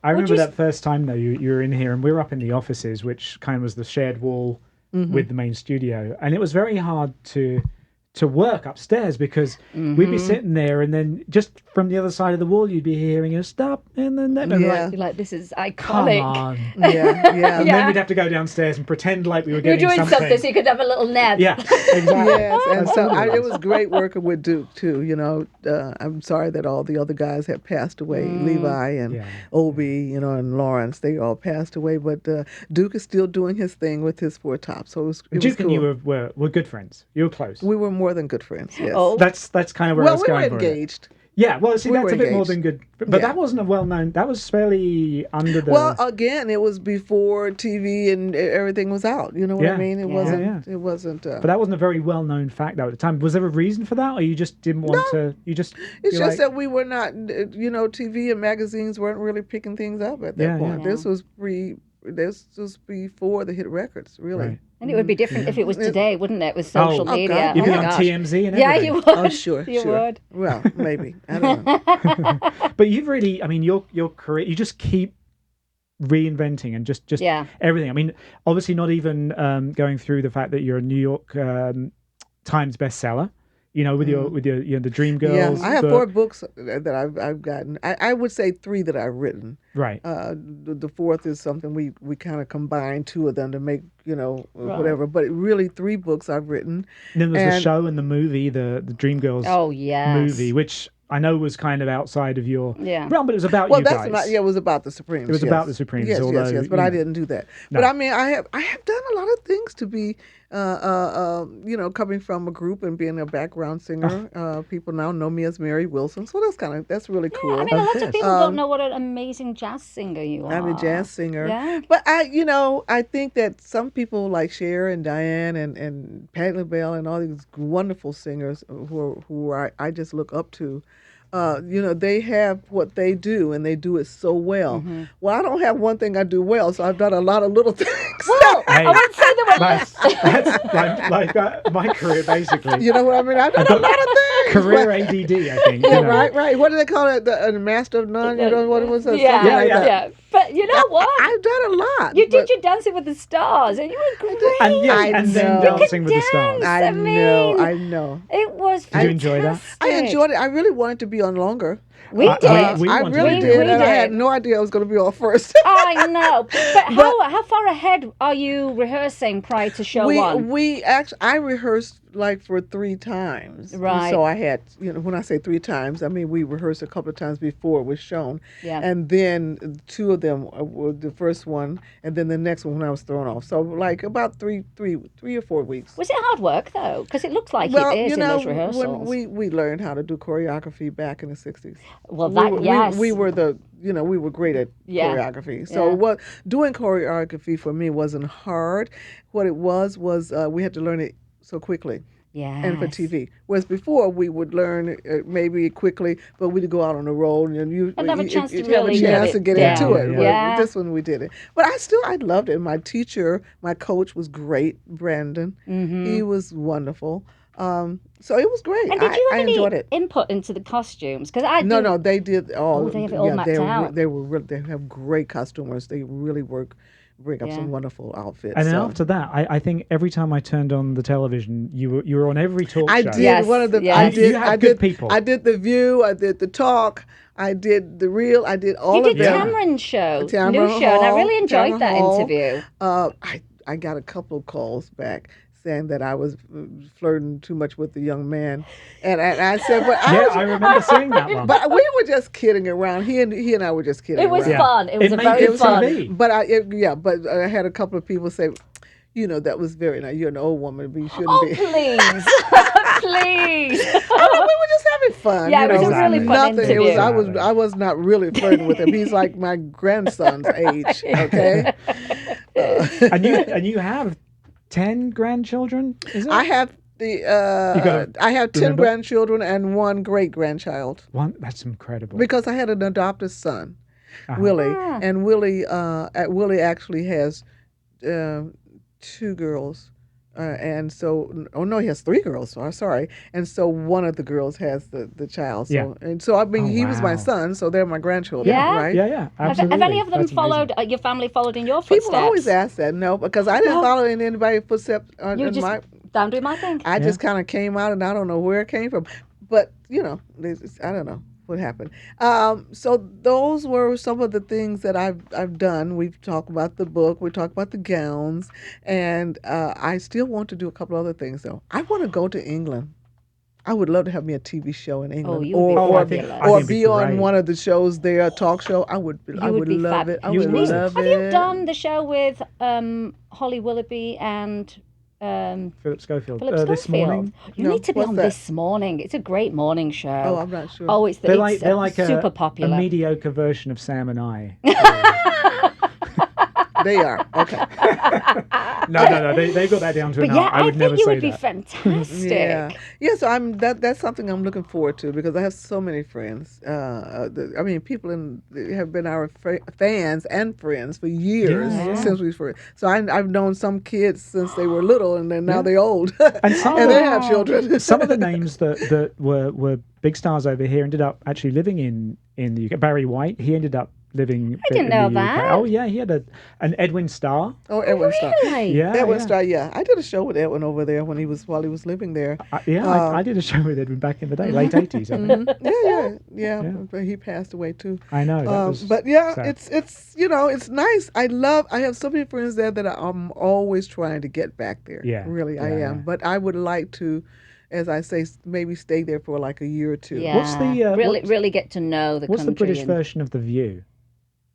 I remember that first time, though, you were in here, and we were up in the offices, which kind of was the shared wall with the main studio. And it was very hard to work upstairs because we'd be sitting there, and then just from the other side of the wall, you'd be hearing a stop, and then you're like, this is iconic. Come on. Yeah. And then we'd have to go downstairs and pretend like we were getting something. You're doing something so you could have a little nap. Yeah, exactly. Yes, and so it was great working with Duke, too. I'm sorry that all the other guys had passed away. Levi and Obi, and Lawrence, they all passed away. But Duke is still doing his thing with his Four Tops. So it was Duke cool. and you were good friends. You were close. We were more than good friends, yes. Oh. That's kind of where I was going. Well, we were engaged. Yeah, well, see, that's a bit more than good. But that wasn't a well-known... That was fairly under the... Well, again, it was before TV and everything was out. You know what I mean? It wasn't... It wasn't... But that wasn't a very well-known fact, though, at the time. Was there a reason for that, or you just didn't want to... It's just that we were not... TV and magazines weren't really picking things up at that point. This was before the hit records, really. Right. And it would be different if it was today, wouldn't it? With social media. You'd be on TMZ and everything. Yeah, you would. Oh, sure. You would. Well, maybe. I don't know. But you've really, your career, you just keep reinventing and just everything. I mean, obviously not even going through the fact that you're a New York Times bestseller. With your the Dream Girls. Yeah, I have 4 books that I've gotten. I would say 3 that I've written. Right. The 4th is something we kind of combined 2 of them to make whatever. But really 3 books I've written. And then there's the show and the movie, the Dream Girls. Oh yes. Movie, which I know was kind of outside of your realm, but it was about you guys. It was about the Supremes. It was about the Supremes. Yes, but I didn't do that. No. But I mean, I have done a lot of things to be, coming from a group and being a background singer. People now know me as Mary Wilson, so that's really cool. I mean, a lot of people don't know what an amazing jazz singer you are. I'm a jazz singer. Yeah. But I think that some people like Cher and Diane and Patti LaBelle and all these wonderful singers who I just look up to. They have what they do, and they do it so well. Mm-hmm. Well, I don't have one thing I do well, so I've done a lot of little things. Well, I wouldn't say that's like my career, basically. You know what I mean? I've done a lot of things. Career ADD, I think. Yeah, right. What do they call it? The master of none? You know what it was? Yeah. But you know what? I've done a lot. You did your Dancing with the Stars, and you were great. And then Dancing with the Stars. I know. It was fantastic. Did you enjoy that? I enjoyed it. I really wanted to be on longer. We did. I really did, and I had no idea I was going to be on first. I know. But how far ahead are you rehearsing prior to show one? I rehearsed like for 3 times. Right. So I had, when I say 3 times, I mean we rehearsed a couple of times before it was shown. Yeah. And then 2 of them were the first one, and then the next one when I was thrown off. So like about 3 or 4 weeks. Was it hard work though? Because it looks like it is in those rehearsals. When we learned how to do choreography back in the 60s. Well, we were we were great at choreography. So doing choreography for me wasn't hard. What it was we had to learn it so quickly. Yeah. And for TV. Whereas before we would learn maybe quickly, but we'd go out on the road and you have a chance to get into it. Yeah. This one we did it. But I loved it. My teacher, my coach was great, Brandon. Mm-hmm. He was wonderful. So it was great. And did you have I enjoyed it. input into the costumes? Because No, they did all. They have it all mapped out. They have great costumers. They really bring up some wonderful outfits. And then after that, I think every time I turned on the television, you were on every talk show. I did one of the. Yes. I did people. I did The View. I did The Talk. I did The Real. I did all of them. You did Cameron's show, new show, and I really enjoyed that interview. I got a couple of calls back saying that I was flirting too much with the young man, and I said, "But I remember seeing that one." But we were just kidding around. He and I were just kidding. It was around. fun. It was very fun. TV. But I had a couple of people say, that was very nice. You're an old woman, but you shouldn't be. Please, please. I mean, we were just having fun. Yeah, it was a really fun interview. I was not really flirting with him. He's like my grandson's age. Okay. And you have 10 grandchildren? Is it? I have I have 10 grandchildren and 1 great-grandchild. That's incredible. Because I had an adopted son, Willie, and Willie actually has 2 girls. And so, he has 3 girls. So sorry, and so one of the girls has the child. So, and so I mean, he was my son, so they're my grandchildren, right? Yeah, absolutely. Have any of them followed? Your family followed in your footsteps? People always ask that. No, because I didn't follow in anybody's footsteps. Down doing my thing. I just kind of came out, and I don't know where it came from, but I don't know what happened. So those were some of the things that I've done. We've talked about the book. We talked about the gowns, and I still want to do a couple other things though. I want to go to England. I would love to have me a TV show in England, or be on one of the shows there, a talk show. I would love it. I would love it. Have you done the show with Holly Willoughby and Philip Schofield this morning? You need to be on This Morning. It's a great morning show. Oh, I'm not sure. Oh, they're like super popular. A mediocre version of Sam and I. They are. Okay. No. They got that down to an art. I would never say that. I think you would be fantastic. Yeah. So that's something I'm looking forward to because I have so many friends. People have been our fans and friends for years since we first. So I've known some kids since they were little, and then now they're old, and they have children. Some of the names that were big stars over here ended up actually living in the UK. Barry White, he ended up living. I didn't know that. Oh yeah, he had an Edwin Starr. Oh, Edwin Starr. Really? Yeah, Edwin Starr. Yeah, I did a show with Edwin over there while he was living there. I did a show with Edwin back in the day, late 80s. I think. Yeah. But he passed away too. I know. But yeah, sad. It's it's nice. I have so many friends there that I'm always trying to get back there. Yeah, really, I am. Yeah. But I would like to, as I say, maybe stay there for like a year or 2. Yeah. What's the really get to know the country? What's the British version of The View?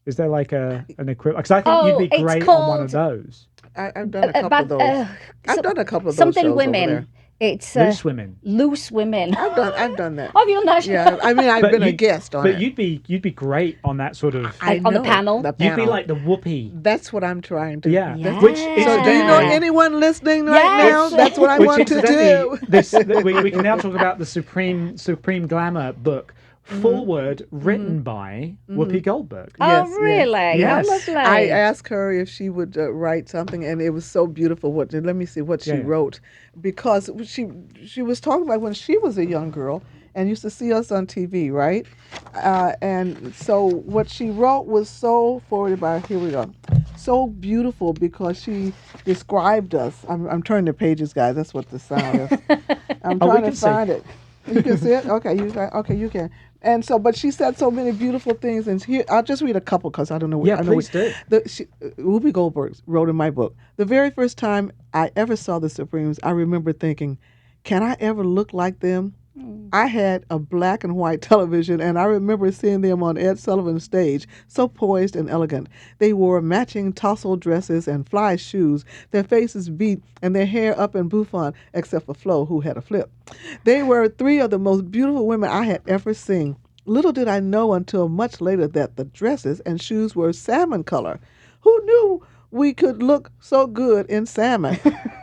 Is there like an equivalent? Because I think you'd be great on one of those. I've done a couple of those. I've done a couple of those Something shows women. Over there. It's Loose Women. Loose Women. I've done that. Have you done that? Yeah, I mean I've been a guest on it. But you'd be great on that sort of. On the panel. You'd be like the Whoopi. That's what I'm trying to. Yeah. Yes. So do you know anyone listening right now? That's what I want to do. We can now talk about the Supreme Glamour book. Forward written by Whoopi Goldberg. Oh, really? Yes. Oh, lovely. I asked her if she would write something, and it was so beautiful. Let me see what she wrote, because she was talking about when she was a young girl and used to see us on TV, right? And so what she wrote was so forwarded by. Here we go. So beautiful because she described us. I'm turning the pages, guys. That's what the sound is. I'm trying to find it. You can see it? Okay, you can. And so, but she said so many beautiful things. And here, I'll just read a couple because I don't know. Yeah, please do. Whoopi Goldberg wrote in my book, the very first time I ever saw the Supremes, I remember thinking, can I ever look like them? I had a black and white television, and I remember seeing them on Ed Sullivan's stage, so poised and elegant. They wore matching tassel dresses and fly shoes, their faces beat, and their hair up in bouffant, except for Flo, who had a flip. They were three of the most beautiful women I had ever seen. Little did I know until much later that the dresses and shoes were salmon color. Who knew we could look so good in salmon?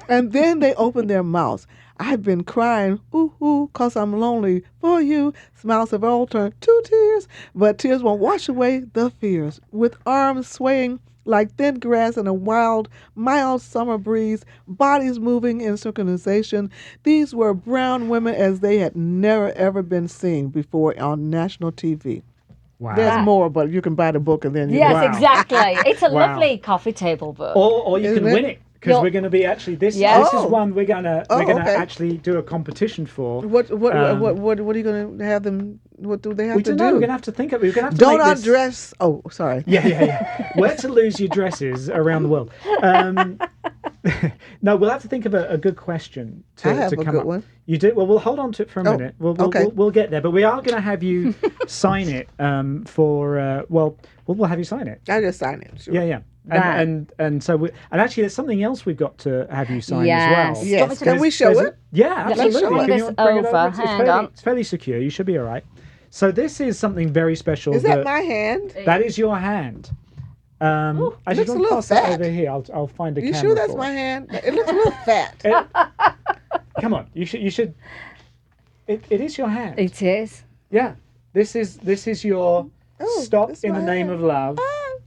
And then they opened their mouths. I've been crying, ooh, ooh, 'cause I'm lonely for you. Smiles have all turned to tears, but tears won't wash away the fears. With arms swaying like thin grass in a wild, mild summer breeze, bodies moving in synchronization, these were brown women as they had never, ever been seen before on national TV. Wow. There's more, but you can buy the book and then you Yes, Wow. exactly. It's a Wow. lovely coffee table book. Or you can win it. Because we're going to be actually this is Oh. one we're gonna okay. actually do a competition for. What are you going to have them? What do they have We to don't do? know. We're going to have to think of it. We're going to have to Don't make this. undress. Oh, sorry. Yeah. Where to lose your dresses around the world. No, we'll have to think of a good question to, I have to a come good up. one. You do? Well, we'll hold on to it for a minute. Okay. We'll get there. But we are going to have you sign it we'll have you sign it. I just sign it. Sure. Yeah. Right. And so actually there's something else we've got to have you sign Yes. as well. Yes. Can we There's- show there's it? Yeah, Let me absolutely. bring Can this you bring it over. It's Hang fairly, on. it's fairly secure. You should be all right. So this is something very special. Is that my hand? That is your hand. I looks just a want to little pass that fat. over here. I'll find a You camera sure that's for my it. hand? It looks a little fat. Come on, you should. It is your hand. It is. Yeah. This is your Stop that's in the my Name hand. of Love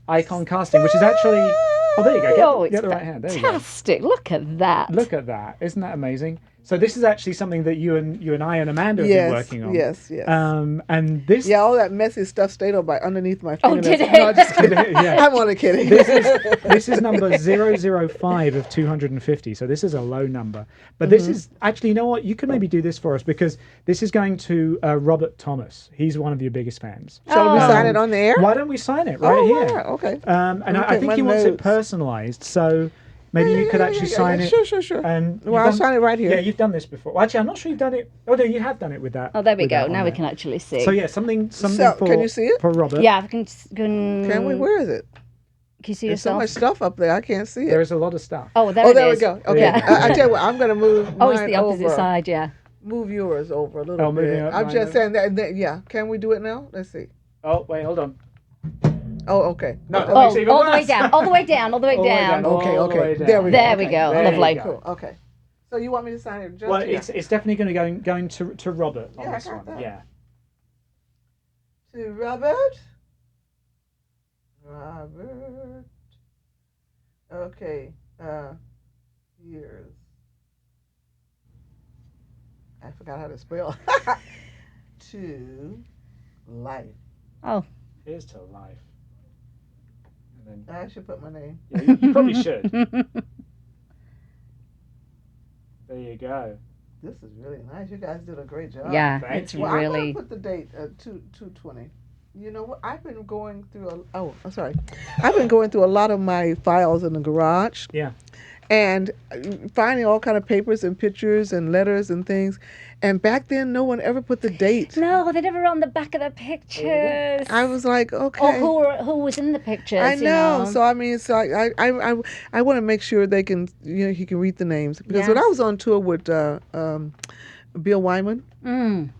icon casting, which is actually. Oh, there you go. It's Get the right hand. There you go. fantastic. Look at that. Look at that. Isn't that amazing? So this is actually something that you and I and Amanda have been working on. Yes. And this. Yeah, all that messy stuff stayed underneath my Oh, fingernails. did it? No, just kidding. Yeah. I'm only kidding. This is number 005 of 250. So this is a low number. But this is actually, you know what? You can maybe do this for us because this is going to Robert Thomas. He's one of your biggest fans. Shall we sign it on the air? Why don't we sign it right here? Right. Okay. And I take think my he wants it notes. personalized. So maybe you could actually sign it. Sure. And Well, I'll sign it right here. Yeah, you've done this before. Well, actually, I'm not sure you've done it. Oh, no, you have done it with that. Oh, there we with go. that on Now we there. can actually see. So yeah, something So, for can you see it? for Robert. Yeah, can Can we? Where is it? you see There's so yourself? much stuff up there. I can't see it. There is a lot of stuff. Oh, there Oh, it there we is. go. Okay. Yeah. I tell you what, I'm going to move Oh, it's mine the opposite over. side, yeah. Move yours over a little Oh, moving bit. up I'm mine just over. saying that. Yeah. Can we do it now? Let's see. Oh, wait, hold on. Oh, okay. No, Oh, makes it even all the way worse. down, all the way down, all the way All the way down. down. Okay. All the way Okay. down. There we go. There we Okay. go. There you Lovely. go. Cool. Okay. So you want me to sign it just Well, here? it's definitely going to Robert on Yeah, I this got one. that. Yeah. To Robert. Robert. Okay. Years. I forgot how to spell. To life. Oh, Here's to life. And then I should put my name. yeah, you probably should. There you go. This is really nice. You guys did a great job. yeah, Thank it's you. Well, I'm really. gonna put the date 2/20. You know what? I've been going through I'm sorry. I've been going through a lot of my files in the garage Yeah. and finding all kind of papers and pictures and letters and things. And back then, no one ever put the date. No, they never on the back of the pictures. I was like, Or okay. who was in the pictures? I you know. So I mean, so I want to make sure they can, he can read the names because when I Yes. was on tour with Bill Wyman, Mm.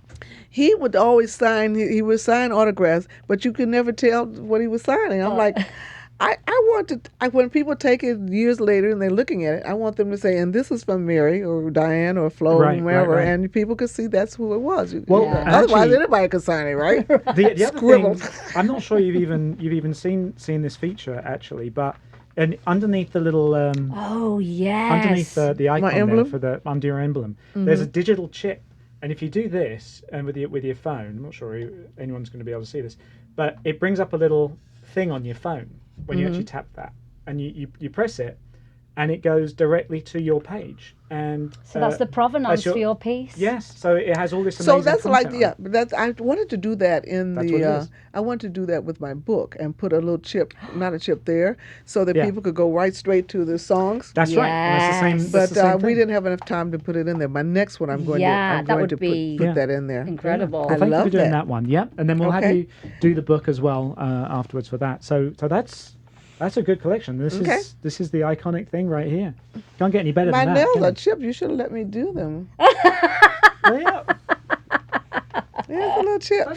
he would always sign. He would sign autographs, but you could never tell what he was signing. I'm like, I want to. When people take it years later and they're looking at it, I want them to say, "And this is from Mary or Diane or Flo Right, or whoever," right. and people could see that's who it was. Well, Yeah. Otherwise, actually- anybody could sign it, right? The other Scribbled. thing, I'm not sure you've even seen this feature actually, but and underneath the little Oh yes. underneath the icon there emblem? for the under your emblem, there's a digital chip, and if you do this and with your phone, I'm not sure anyone's going to be able to see this, but it brings up a little thing on your phone when you actually tap that, and you press it, and it goes directly to your page. And so that's the provenance for your piece. Yes, so it has all this amazing that's content like that's I wanted to do that in that's what it is. I wanted to do that with my book and put a little chip, not a chip there, so that people could go right straight to the songs. That's right. And that's the same. But the same we didn't have enough time to put it in there. My next one, I'm going to put that in there. Incredible. Well, thank you for doing that one. Yeah, and then we'll have you do the book as well afterwards for that. So that's a good collection. This is the iconic thing right here. Can't get any better than that. My nails are chipped. You should have let me do them. Yeah. There's a little chip.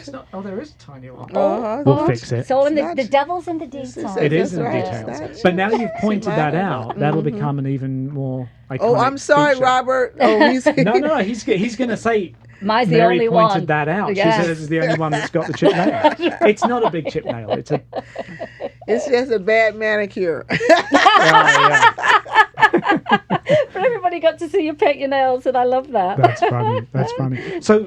There is a tiny one. We'll fix it. So the devil's in the details. It is in the details. But now you've pointed that out, that'll become an even more iconic I'm sorry, feature. Robert. No, he's going to say. Mine's the Mary only pointed one. that out. Yes. She said it's the only one that's got the chip nail. It's not a big chip nail. It's just a bad manicure. But everybody got to see you paint your nails, and I love that. That's funny. That's funny. So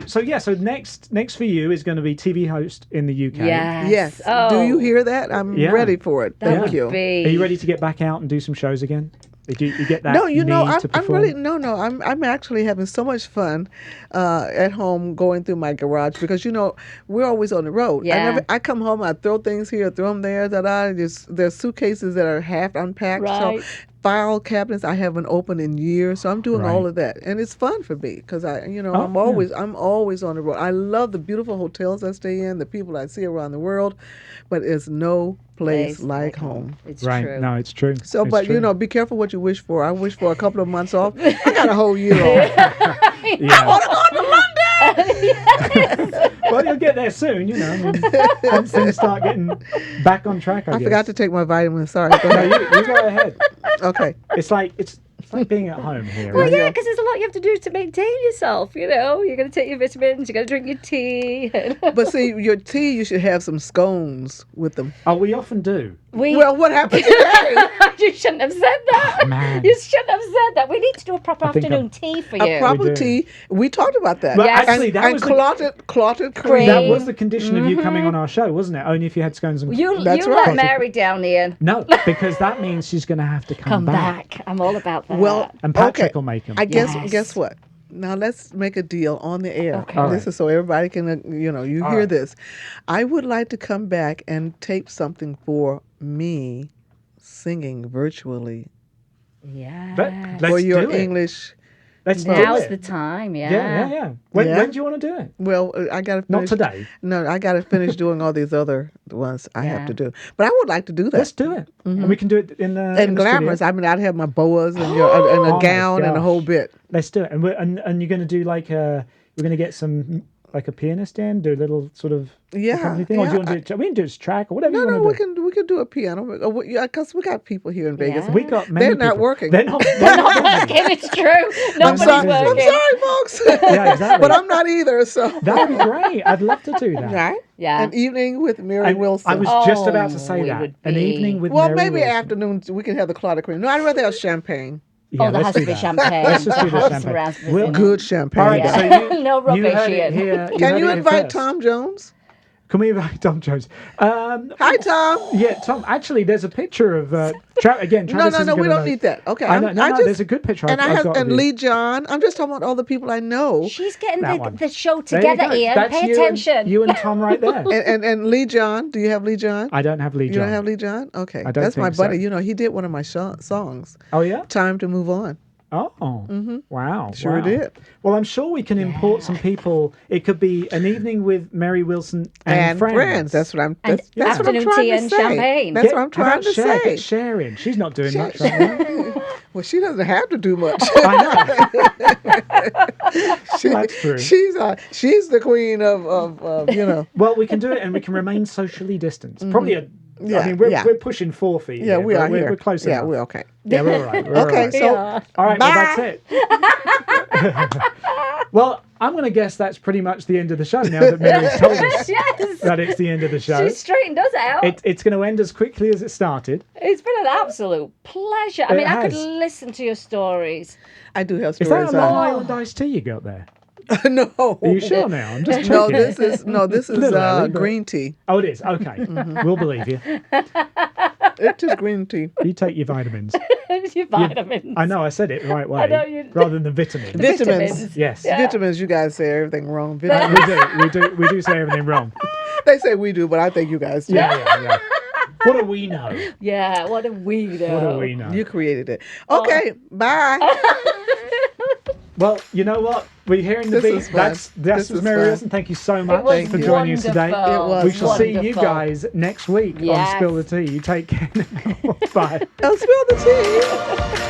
next for you is going to be TV host in the UK. Yes. Oh. Do you hear that? I'm ready for it. Thank you. Are you ready to get back out and do some shows again? Did you get that? No, I'm actually having so much fun at home going through my garage because we're always on the road. Yeah. I come home, I throw things here, throw them there. There's suitcases that are half unpacked. Right. So file cabinets I haven't opened in years. So I'm doing all of that, and it's fun for me because I'm always on the road. I love the beautiful hotels I stay in, the people I see around the world, but it's no place like home. It's right. true. No, it's true. So, it's but true. be careful what you wish for. I wish for a couple of months off. I got a whole year off. Yeah. I want to go to London. Well, you'll get there soon, once things start getting back on track. I guess. forgot to take my vitamins. Sorry. Go No, ahead. you go ahead. Okay. It's like being at home here. Well, right? yeah, because there's a lot you have to do to maintain yourself. You're going to take your vitamins, you're going to drink your tea. But see, your tea, you should have some scones with them. Oh, we often do. Well, what happened today? You shouldn't have said that. Oh, man. You shouldn't have said that. We need to do a proper afternoon tea for you. A proper We do. tea. We talked about that. Well, actually, that was clotted cream. That was the condition of you coming on our show, wasn't it? Only if you had scones and You That's let right. Mary down, Ian. No, because that means she's going to have to come back. I'm all about that. Well, And Patrick will make them. I guess. Yes. Guess what? Now let's make a deal on the air. Okay. All This right. is so everybody can, you All hear right. this. I would like to come back and tape something for me, singing virtually yeah. for your English. Let's do Now's it. the time, Yeah. When do you want to do it? Well, I got to finish. Not today. No, I got to finish doing all these other ones I have to do. But I would like to do that. Let's do it. And we can do it in the And glamorous. studio. I mean, I'd have my boas and, and a my gown and a gosh. whole bit. Let's do it. And you're going to do we're going to get some like a pianist in, do a little sort of accompany thing, or do you want to do it? We can do it as track or whatever you No, want to do. we can do a piano. Because we got people here in Vegas. Yeah. We got many They're not people. working. They're not Okay, it's true. Nobody's sorry. I'm working. sorry, folks. Yeah, exactly. But I'm not either. So That would be great. I'd love to do that. right. Yeah. An evening with Mary And Wilson. I was just about to say we that. would An be- evening with well, Mary maybe Wilson. afternoon we can have the clotted cream. No, I'd rather have champagne. Yeah, there let's has to do be that. champagne. Let's just do the Have some champagne. raspberries We'll- in it. Good champagne. All right, Yeah. so No you heard rubbish, it Ian. here. Can heard you it here invite first. Tom Jones? Can we invite Tom Jones? Hi, Tom. Yeah, Tom. Actually, there's a picture of again. No, Travis no, isn't no. We gonna don't know. need that. Okay. I know. No, there's a good picture. And I've got of you. Lee John. I'm just talking about all the people I know. She's getting That one. the show There you together, go. Ian. That's Pay you attention. And, you and Tom right there. And Lee John. Do you have Lee John? I don't have Lee You John. don't have Lee John? Okay. I don't That's my think so. buddy. He did one of my songs. Oh yeah. Time to Move On. Oh. Wow. Sure wow. did. Well, I'm sure we can import some people. It could be an evening with Mary Wilson and friends. That's what I'm. And That's what I'm afternoon trying tea to and say. champagne. That's what I'm trying to say. Get sharing. She's not doing much right now. Well, she doesn't have to do much. I know. That's true. She's the queen of. Well, we can do it, and we can remain socially distanced. Probably I mean, we're pushing 4 feet. Yeah, here, we but are here. We're close Yeah, enough. we're okay. Yeah, we're all right. We're Okay, all right. so All right, bye. well, that's it. Well, I'm going to guess that's pretty much the end of the show now that Mary's told us Yes. that it's the end of the show. She straightened us out. It's going to end as quickly as it started. It's been an absolute pleasure. I It mean, I could has. listen to your stories. I do have Is stories. that a Long Island iced tea you got there? No. Are you sure now? I'm just No, checking. this is Little early, but- green tea. Oh, it is. Okay. We'll believe you. It is green tea. You take your vitamins. Your vitamins. I know, I said it the right way. Rather than the vitamins. Vitamins. Yes. Yeah. Vitamins, you guys say everything wrong. We Vitamins. do say everything wrong. They say we do, but I think you guys do. Yeah. What do we know? Yeah, what do we know? What do we know? You created it. Okay, bye. Well, you know what? We're hearing the beat. This was Mary Wilson. Thank you so much for joining us today. Was we shall wonderful. see you guys next week on Yes. Spill the Tea. You take care now. Bye. I'll spill the tea.